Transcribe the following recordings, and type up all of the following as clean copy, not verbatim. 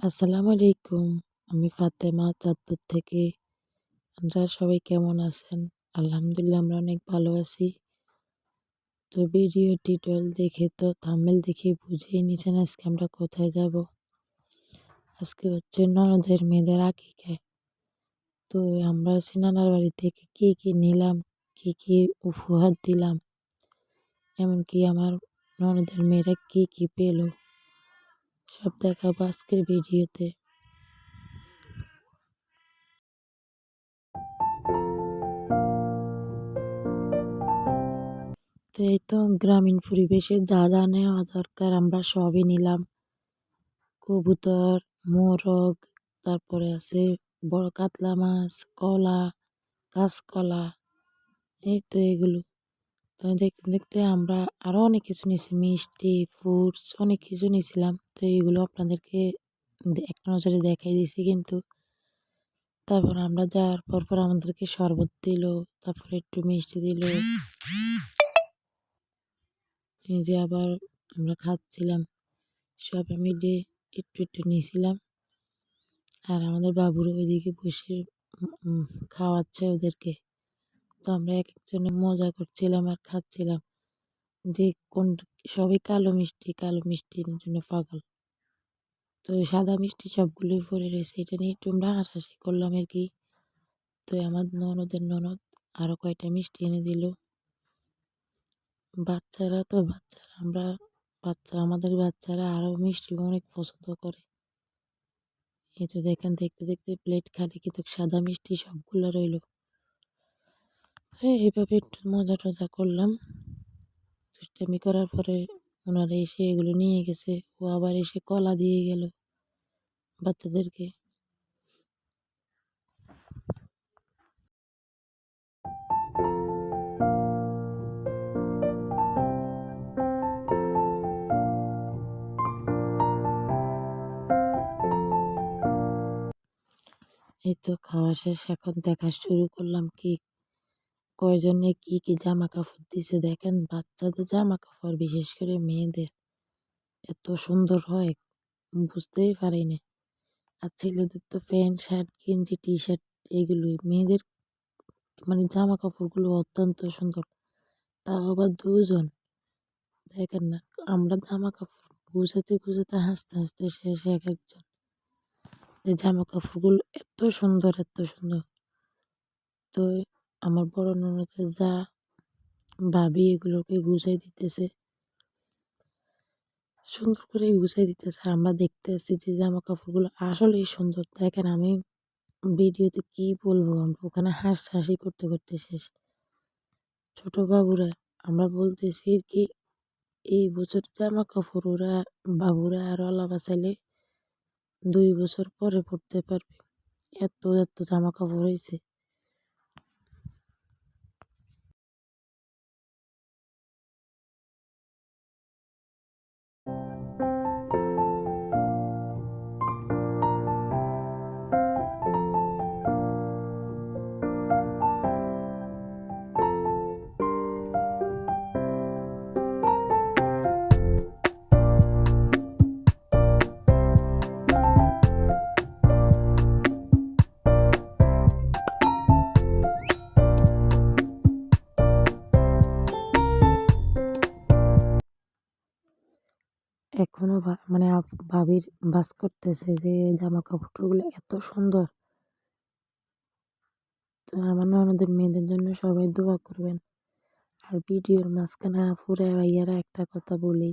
আসসালামু আলাইকুম। আমি ফাতেমা চাঁদপুর থেকে। আপনারা সবাই কেমন আছেন? আলহামদুলিল্লাহ আমরা অনেক ভালো আছি। তো ভিডিও টিউটোরিয়াল দেখে তো থাম্বনেল দেখে বুঝেই নিছেন আজকে আমরা কোথায় যাব। আজকে হচ্ছে ননদের মেয়েদের আকিকা। তো আমরা হচ্ছে নানার বাড়ি থেকে কি নিলাম, কি উপহার দিলাম, এমনকি আমার ননদের মেয়েরা কি পেল, সব দেখাবো আজকের ভিডিওতে। তো এই তো গ্রামীণ পরিবেশে যা নেওয়া দরকার আমরা সবই নিলাম। কবুতর, মোরগ, তারপরে আছে বড় কাতলা মাছ, কলা, কাঁচকলা, এই তো এগুলো। তো দেখতে দেখতে আমরা আরো অনেক কিছু নিয়েছি, মিষ্টি, ফ্রুটস অনেক কিছু নিয়েছিলাম। তো এইগুলো আপনাদেরকে একটা নজরে দেখাই দিছি কিন্তু। তারপর আমরা যাওয়ার পর আমাদেরকে শরবত দিল, তারপরে একটু মিষ্টি দিল। এই যে আবার আমরা খাচ্ছিলাম, সবাই মিলে একটু নিয়েছিলাম। আর আমাদের বাবুরা ওইদিকে বসে খাওয়াচ্ছে ওদেরকে। তো আমরা এক একজনে মজা করছিলাম আর খাচ্ছিলাম যে কোন সবই কালো মিষ্টির জন্য পাগল। তো সাদা মিষ্টি সবগুলোই পড়ে রয়েছে, এটা নিয়ে একটু আমরা হাসাহাসি করলাম আর কি। তো আমার ননদের ননদ আরো কয়টা মিষ্টি এনে দিল। আমাদের বাচ্চারা আরো মিষ্টি অনেক পছন্দ করে। এই তো দেখেন দেখতে দেখতে প্লেট খালি, কিন্তু সাদা মিষ্টি সবগুলো রইল। হ্যাঁ, এইভাবে একটু মজা টজা করলাম। দুষ্টামি করার পরে ওনারা এসে এগুলো নিয়ে গেছে। ও আবার এসে কলা দিয়ে গেল বাচ্চাদেরকে। এই তো খাওয়া শেষ, এখন দেখা শুরু করলাম কয়জনে কি জামা কাপড় দিছে। দেখেন বাচ্চাদের জামা কাপড়, বিশেষ করে মেয়েদের এত সুন্দর হয় বুঝতেই পারি না। আর ছেলেদের তো প্যান্ট শার্ট গেঞ্জি টি শার্ট এগুলোই। মেয়েদের মানে জামা কাপড়গুলো অত্যন্ত সুন্দর, তাও আবার দুজন। দেখেন না, আমরা জামা কাপড় গুছাতে হাসতে হাসতে শেষ এক একজন। যে জামা কাপড়গুলো এত সুন্দর এত সুন্দর। তো আমার বড় ননদের ভাবি এগুলোকে গুছাই দিতেছে, সুন্দর করে গুছাই দিতেছে। আর আমরা দেখতেছি যে জামা কাপড়গুলো আসলেই সুন্দর। দেখেন আমি ভিডিওতে কি বলবো, আমরা ওখানে হাসাহাসি করতে করতে শেষ। ছোট বাবুরা, আমরা বলতেছি কি এই বছর জামা কাপড় বাবুরা আর আলা বাঁচাইলে 2 বছর পরে পড়তে পারবে, এত জামা কাপড় হয়েছে। এখনো মানে ভাবির বাস করতেছে যে জামা কাপড়গুলো এত সুন্দর। তো আমার ননদের মেয়েদের জন্য সবাই দোয়া করবেন। আর ভিডিওর মাঝখানে আপুরা ভাইয়ারা একটা কথা বলি,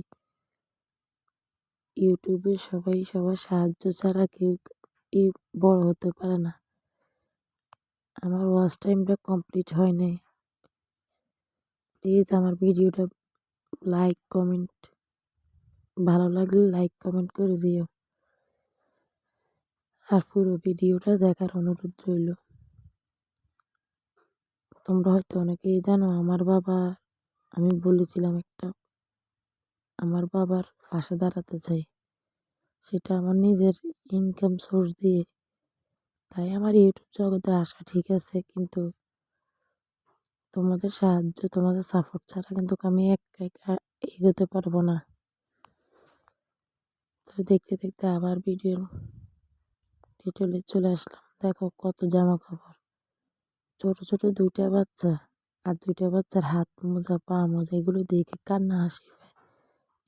ইউটিউবে সবাই সবার সাহায্য ছাড়া কেউ বড় হতে পারে না। আমার ওয়াচ টাইমটা কমপ্লিট হয় নাই। প্লিজ আমার ভিডিওটা লাইক কমেন্ট, ভালো লাগলে লাইক কমেন্ট করে দিও। আর পুরো ভিডিওটা দেখার অনুরোধ রইল। তোমরা হয়তো অনেকেই জানো আমি বলেছিলাম আমার বাবার পাশে দাঁড়াতে চাই, সেটা আমার নিজের ইনকাম সোর্স দিয়ে। তাই আমার ইউটিউব জগতে আসা ঠিক আছে, কিন্তু তোমাদের সাহায্য তোমাদের সাপোর্ট ছাড়া কিন্তু আমি একা এগোতে পারবো না। তো দেখতে দেখতে আবার ভিডিও ডিটলে চলে আসলাম। দেখো কত জামা কাপড়, ছোট ছোট দুইটা বাচ্চা, আর দুইটা বাচ্চার হাত মোজা পা মোজা এগুলো দেখে কান্না হাসি পায়।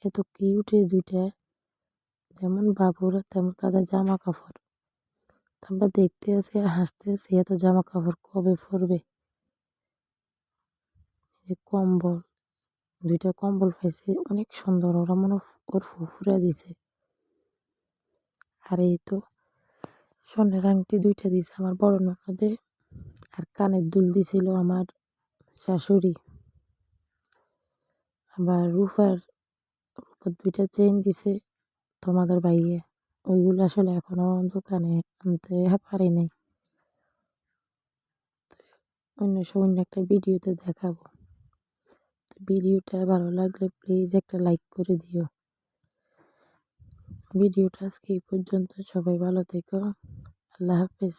এত কিউট এই দুইটা, যেমন বাবুরা তেমন তাদের জামা কাপড়। আমরা দেখতে আছি আর হাসতে আছি, এত জামা কাপড় কবে পরবে। এই যে কম্বল, দুইটা কম্বল পাইছে অনেক সুন্দর, ওরা মনে হয় ওর ফুফুরা দিছে। আর এই তো স্বর্ণের আংটি দুইটা দিছে আমার বড় ননদে, আর কানের দুল দিছিল আমার শাশুড়ি। আবার রূপার দুইটা চেইন দিছে তোমাদের ভাইয়ে। ওইগুলো আসলে এখনো দোকানে আনতে পারি নাই, অন্য সময় অন্য একটা ভিডিওতে দেখাবো। ভিডিওটা ভালো লাগলে প্লিজ একটা লাইক করে দিও। ভিডিওটা আজকে এই পর্যন্ত, সবাই ভালো থেকো, আল্লাহ হাফেজ।